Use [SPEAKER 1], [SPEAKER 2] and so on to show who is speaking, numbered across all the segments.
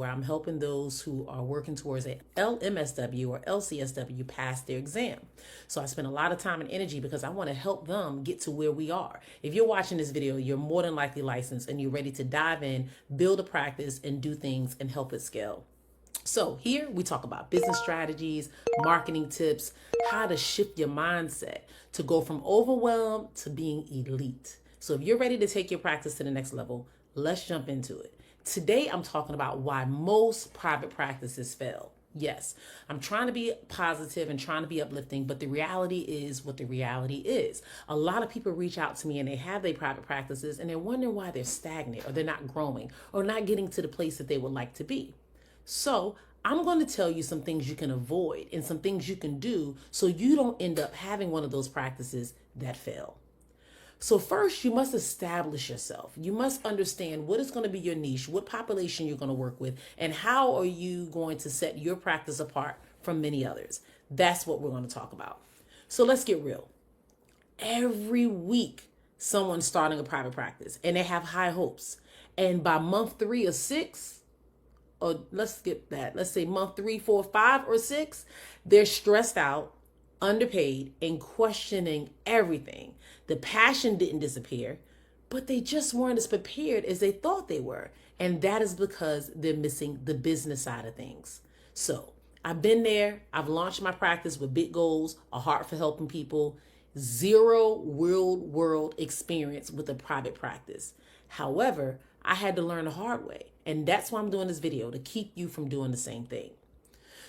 [SPEAKER 1] where I'm helping those who are working towards a LMSW or LCSW pass their exam. So I spend a lot of time and energy because I want to help them get to where we are. If you're watching this video, you're more than likely licensed and you're ready to dive in, build a practice, and do things and help it scale. So here we talk about business strategies, marketing tips, how to shift your mindset to go from overwhelmed to being elite. So if you're ready to take your practice to the next level, let's jump into it. Today, I'm talking about why most private practices fail. Yes, I'm trying to be positive and trying to be uplifting, but the reality is what the reality is. A lot of people reach out to me and they have their private practices and they're wondering why they're stagnant or they're not growing or not getting to the place that they would like to be. So I'm going to tell you some things you can avoid and some things you can do so you don't end up having one of those practices that fail. So first, you must establish yourself. You must understand what is going to be your niche, what population you're going to work with, and how are you going to set your practice apart from many others. That's what we're going to talk about. So let's get real. Every week, someone's starting a private practice and they have high hopes. And by month 3 or 6, or let's skip that. Let's say month 3, 4, 5, or 6, they're stressed out, underpaid, and questioning everything. The passion didn't disappear, but they just weren't as prepared as they thought they were. And that is because they're missing the business side of things. So I've been there. I've launched my practice with big goals, a heart for helping people, zero real world experience with a private practice. However, I had to learn the hard way. And that's why I'm doing this video, to keep you from doing the same thing.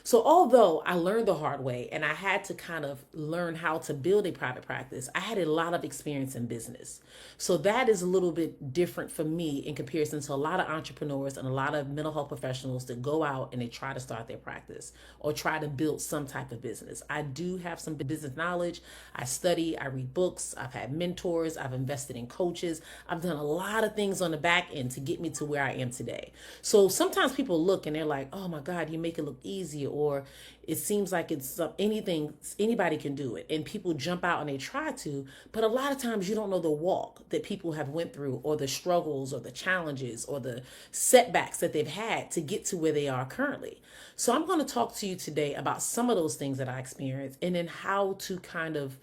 [SPEAKER 1] So although I learned the hard way and I had to kind of learn how to build a private practice, I had a lot of experience in business. So that is a little bit different for me in comparison to a lot of entrepreneurs and a lot of mental health professionals that go out and they try to start their practice or try to build some type of business. I do have some business knowledge. I study, I read books, I've had mentors, I've invested in coaches. I've done a lot of things on the back end to get me to where I am today. So sometimes people look and they're like, oh my God, you make it look easy, or it seems like it's anything, anybody can do it. And people jump out and they try to, but a lot of times you don't know the walk that people have went through or the struggles or the challenges or the setbacks that they've had to get to where they are currently. So I'm going to talk to you today about some of those things that I experienced and then how to kind of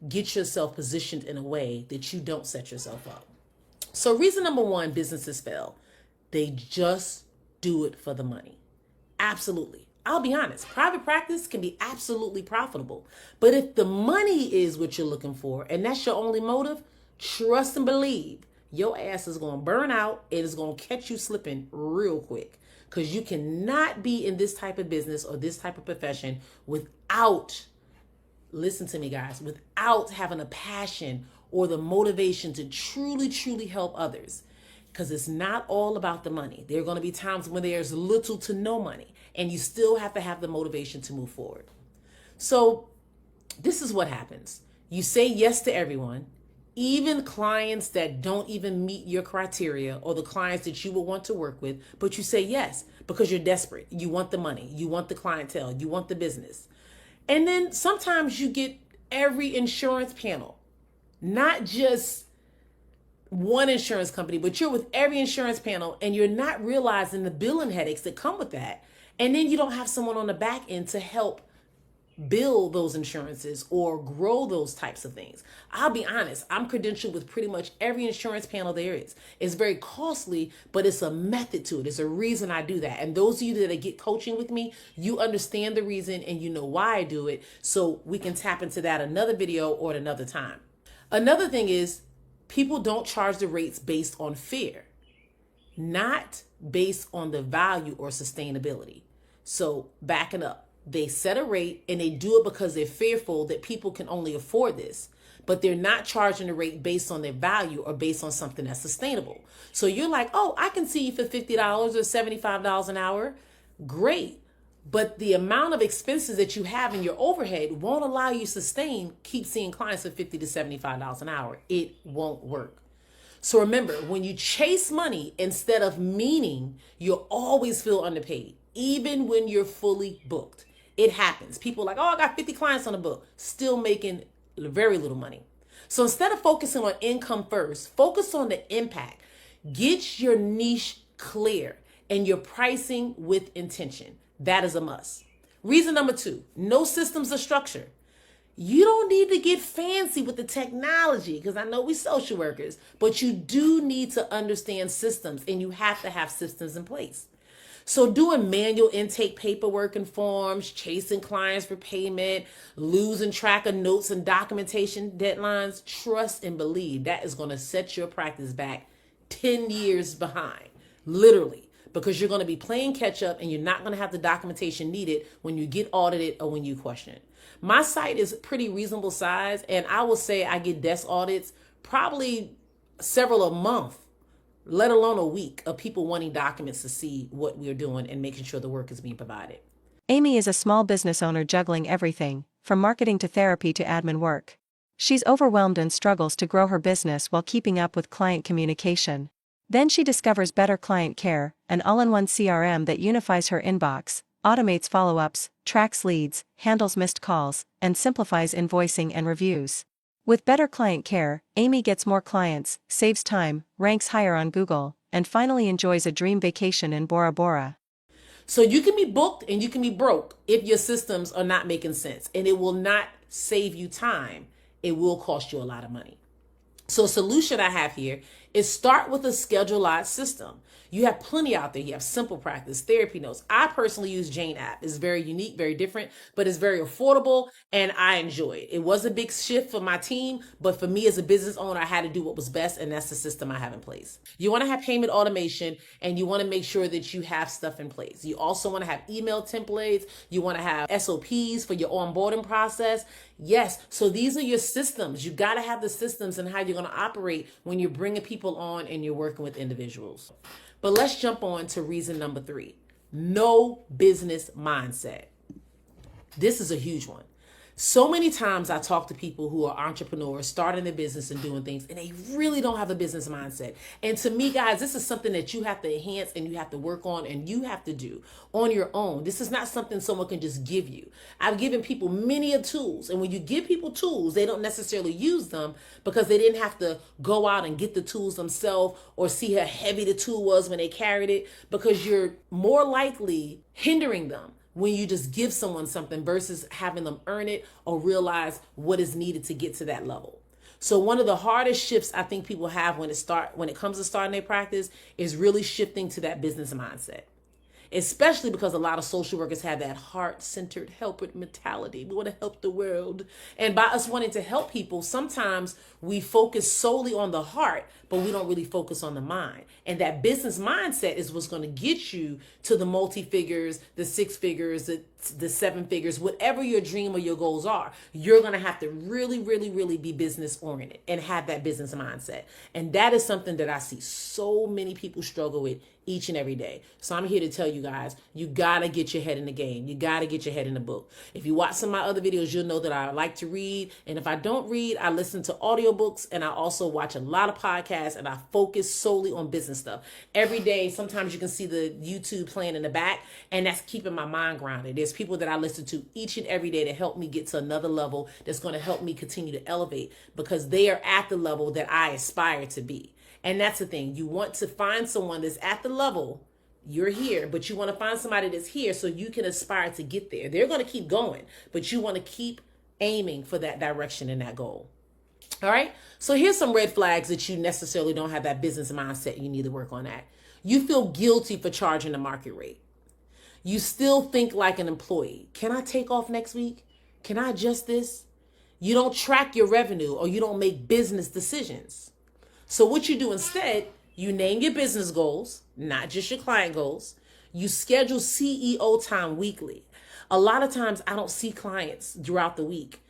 [SPEAKER 1] get yourself positioned in a way that you don't set yourself up. So reason number 1, businesses fail. They just do it for the money. Absolutely. I'll be honest, private practice can be absolutely profitable. But if the money is what you're looking for and that's your only motive, trust and believe your ass is going to burn out. It is going to catch you slipping real quick, because you cannot be in this type of business or this type of profession without, listen to me guys, without having a passion or the motivation to truly, truly help others. Because it's not all about the money. There are going to be times when there's little to no money and you still have to have the motivation to move forward. So this is what happens. You say yes to everyone, even clients that don't even meet your criteria or the clients that you will want to work with, but you say yes because you're desperate. You want the money, you want the clientele, you want the business. And then sometimes you get every insurance panel, not just one insurance company, but you're with every insurance panel and you're not realizing the billing headaches that come with that. And then you don't have someone on the back end to help build those insurances or grow those types of things. I'll be honest, I'm credentialed with pretty much every insurance panel there is. It's very costly, but it's a method to it. It's a reason I do that. And those of you that get coaching with me, you understand the reason and you know why I do it. So we can tap into that another video or at another time. Another thing is, people don't charge the rates based on fear, not based on the value or sustainability. So backing up, they set a rate and they do it because they're fearful that people can only afford this, but they're not charging the rate based on their value or based on something that's sustainable. So you're like, oh, I can see you for $50 or $75 an hour. Great. But the amount of expenses that you have in your overhead won't allow you to sustain, keep seeing clients for $50 to $75 an hour. It won't work. So remember, when you chase money instead of meaning, you'll always feel underpaid, even when you're fully booked. It happens. People are like, oh, I got 50 clients on the book, still making very little money. So instead of focusing on income first, focus on the impact. Get your niche clear and you're pricing with intention. That is a must. Reason number 2, no systems or structure. You don't need to get fancy with the technology, because I know we social workers, but you do need to understand systems, and you have to have systems in place. So doing manual intake paperwork and forms, chasing clients for payment, losing track of notes and documentation deadlines, trust and believe that is going to set your practice back 10 years behind, literally, because you're going to be playing catch up and you're not going to have the documentation needed when you get audited or when you question it. My site is pretty reasonable size, and I will say I get desk audits probably several a month, let alone a week, of people wanting documents to see what we're doing and making sure the work is being provided.
[SPEAKER 2] Amy is a small business owner juggling everything, from marketing to therapy to admin work. She's overwhelmed and struggles to grow her business while keeping up with client communication. Then she discovers Better Client Care, an all-in-one CRM that unifies her inbox, automates follow-ups, tracks leads, handles missed calls, and simplifies invoicing and reviews. With Better Client Care, Amy gets more clients, saves time, ranks higher on Google, and finally enjoys a dream vacation in Bora Bora.
[SPEAKER 1] So you can be booked and you can be broke if your systems are not making sense, and it will not save you time. It will cost you a lot of money. So a solution I have here is start with a schedulized system. You have plenty out there. You have Simple Practice, Therapy Notes. I personally use Jane app. It's very unique, very different, but it's very affordable, and I enjoy it. It was a big shift for my team, but for me as a business owner, I had to do what was best, and that's the system I have in place. You want to have payment automation, and you want to make sure that you have stuff in place. You also want to have email templates. You want to have SOPs for your onboarding process. Yes, so these are your systems. You got to have the systems and how you're going to operate when you're bringing people on and you're working with individuals. But let's jump on to reason number 3. No business mindset. This is a huge one. So many times I talk to people who are entrepreneurs, starting their business and doing things, and they really don't have a business mindset. And to me, guys, this is something that you have to enhance and you have to work on and you have to do on your own. This is not something someone can just give you. I've given people many of tools, and when you give people tools, they don't necessarily use them because they didn't have to go out and get the tools themselves or see how heavy the tool was when they carried it, because you're more likely hindering them when you just give someone something versus having them earn it or realize what is needed to get to that level. So one of the hardest shifts I think people have when it comes to starting their practice is really shifting to that business mindset. Especially because a lot of social workers have that heart-centered helper mentality. We want to help the world. And by us wanting to help people, sometimes we focus solely on the heart, but we don't really focus on the mind. And that business mindset is what's going to get you to the multi-figures, the 6 figures, the 7 figures, whatever your dream or your goals are. You're going to have to really, really, really be business oriented and have that business mindset. And that is something that I see so many people struggle with each and every day. So I'm here to tell you guys, you got to get your head in the game. You got to get your head in the book. If you watch some of my other videos, you'll know that I like to read. And if I don't read, I listen to audiobooks, and I also watch a lot of podcasts, and I focus solely on business stuff. Every day, sometimes you can see the YouTube playing in the back, and that's keeping my mind grounded. There's people that I listen to each and every day to help me get to another level that's going to help me continue to elevate, because they are at the level that I aspire to be. And that's the thing. You want to find someone that's at the level you're here, but you want to find somebody that's here so you can aspire to get there. They're going to keep going, but you want to keep aiming for that direction and that goal. All right. So here's some red flags that you necessarily don't have that business mindset. You need to work on that. You feel guilty for charging the market rate. You still think like an employee. Can I take off next week? Can I adjust this? You don't track your revenue, or you don't make business decisions. So what you do instead, you name your business goals, not just your client goals. You schedule CEO time weekly. A lot of times I don't see clients throughout the week.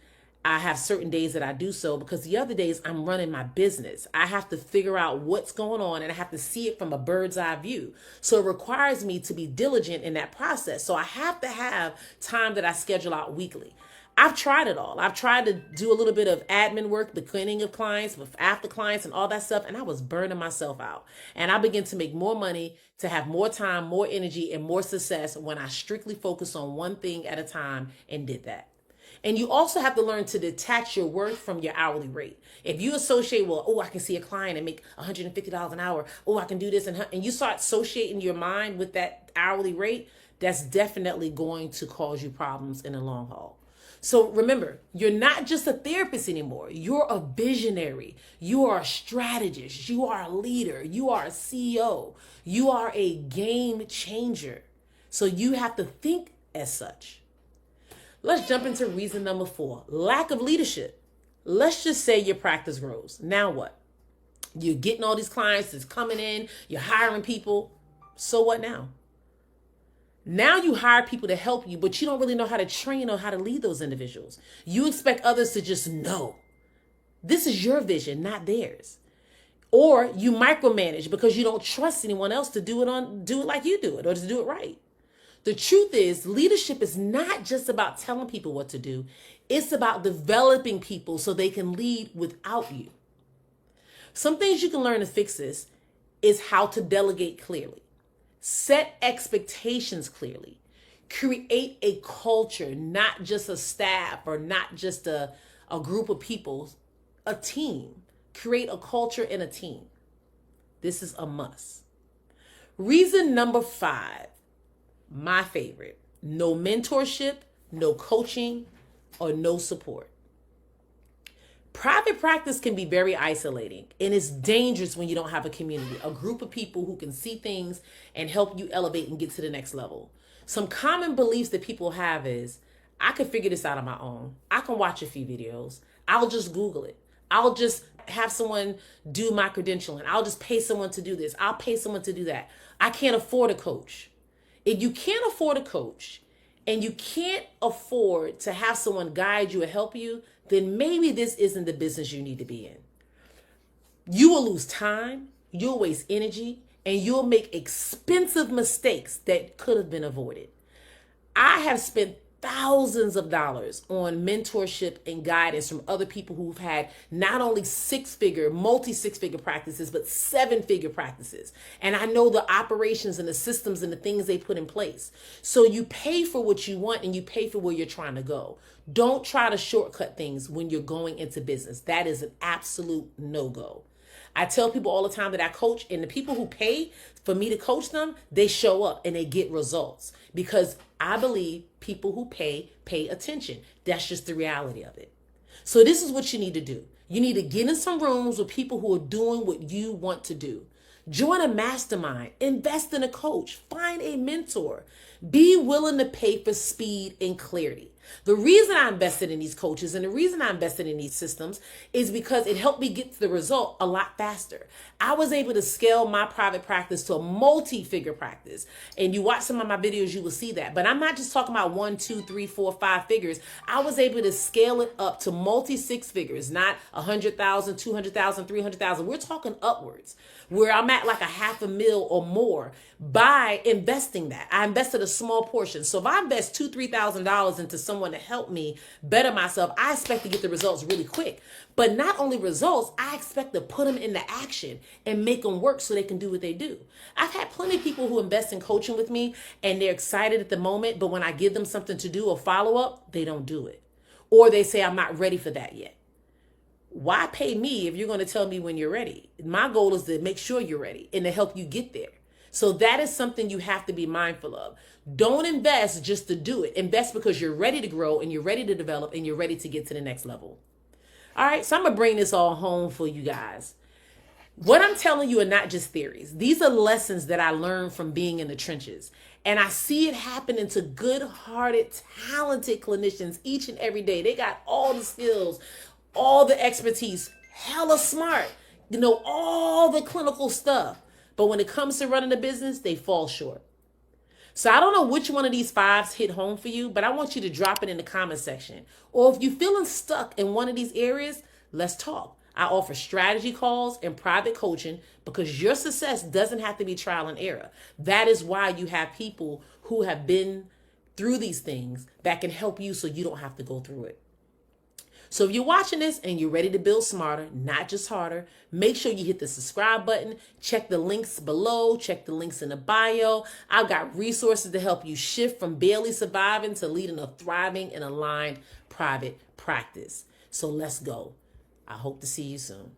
[SPEAKER 1] I have certain days that I do so because the other days I'm running my business. I have to figure out what's going on, and I have to see it from a bird's eye view. So it requires me to be diligent in that process. So I have to have time that I schedule out weekly. I've tried it all. I've tried to do a little bit of admin work, the cleaning of clients, after clients and all that stuff. And I was burning myself out. And I began to make more money, to have more time, more energy, and more success when I strictly focused on one thing at a time and did that. And you also have to learn to detach your worth from your hourly rate. If you associate, well, oh, I can see a client and make $150 an hour. Oh, I can do this. And you start associating your mind with that hourly rate, that's definitely going to cause you problems in the long haul. So remember, you're not just a therapist anymore. You're a visionary. You are a strategist. You are a leader. You are a CEO. You are a game changer. So you have to think as such. Let's jump into reason number 4, lack of leadership. Let's just say your practice grows. Now what? You're getting all these clients that's coming in. You're hiring people. So what now? Now you hire people to help you, but you don't really know how to train or how to lead those individuals. You expect others to just know. This is your vision, not theirs. Or you micromanage because you don't trust anyone else to do it like you do it or to do it right. The truth is, leadership is not just about telling people what to do. It's about developing people so they can lead without you. Some things you can learn to fix this is how to delegate clearly. Set expectations clearly. Create a culture, not just a staff or not just a group of people, a team. Create a culture and a team. This is a must. Reason number 5, my favorite, no mentorship, no coaching, or no support. Private practice can be very isolating, and it's dangerous when you don't have a community, a group of people who can see things and help you elevate and get to the next level. Some common beliefs that people have is, I can figure this out on my own. I can watch a few videos. I'll just Google it. I'll just have someone do my credentialing. I'll just pay someone to do this. I'll pay someone to do that. I can't afford a coach. If you can't afford a coach and you can't afford to have someone guide you or help you, then maybe this isn't the business you need to be in. You will lose time, you'll waste energy, and you'll make expensive mistakes that could have been avoided. I have spent thousands of dollars on mentorship and guidance from other people who've had not only multi-six-figure practices, but 7-figure practices. And I know the operations and the systems and the things they put in place. So you pay for what you want and you pay for where you're trying to go. Don't try to shortcut things when you're going into business. That is an absolute no-go. I tell people all the time that I coach, and the people who pay for me to coach them, they show up and they get results because I believe people who pay attention. That's just the reality of it. So this is what you need to do. You need to get in some rooms with people who are doing what you want to do. Join a mastermind, invest in a coach, find a mentor, be willing to pay for speed and clarity. The reason I invested in these coaches and the reason I invested in these systems is because it helped me get to the result a lot faster. I was able to scale my private practice to a multi-figure practice. And you watch some of my videos, you will see that. But I'm not just talking about 1, 2, 3, 4, 5 figures. I was able to scale it up to multi-6 figures, not 100,000, 200,000, 300,000. We're talking upwards where I'm at like $500,000 or more by investing that. I invested a small portion. So if I invest $2,000, $3,000 into someone to help me better myself, I expect to get the results really quick. But not only results, I expect to put them into action and make them work so they can do what they do. I've had plenty of people who invest in coaching with me and they're excited at the moment, but when I give them something to do or follow up, they don't do it. Or they say, I'm not ready for that yet. Why pay me if you're going to tell me when you're ready? My goal is to make sure you're ready and to help you get there. So that is something you have to be mindful of. Don't invest just to do it. Invest because you're ready to grow and you're ready to develop and you're ready to get to the next level. All right, so I'm going to bring this all home for you guys. What I'm telling you are not just theories. These are lessons that I learned from being in the trenches. And I see it happening to good-hearted, talented clinicians each and every day. They got all the skills, all the expertise, hella smart, all the clinical stuff. But when it comes to running a business, they fall short. So I don't know which one of these 5s hit home for you, but I want you to drop it in the comment section. Or if you're feeling stuck in one of these areas, let's talk. I offer strategy calls and private coaching because your success doesn't have to be trial and error. That is why you have people who have been through these things that can help you so you don't have to go through it. So if you're watching this and you're ready to build smarter, not just harder, make sure you hit the subscribe button, check the links below, check the links in the bio. I've got resources to help you shift from barely surviving to leading a thriving and aligned private practice. So let's go. I hope to see you soon.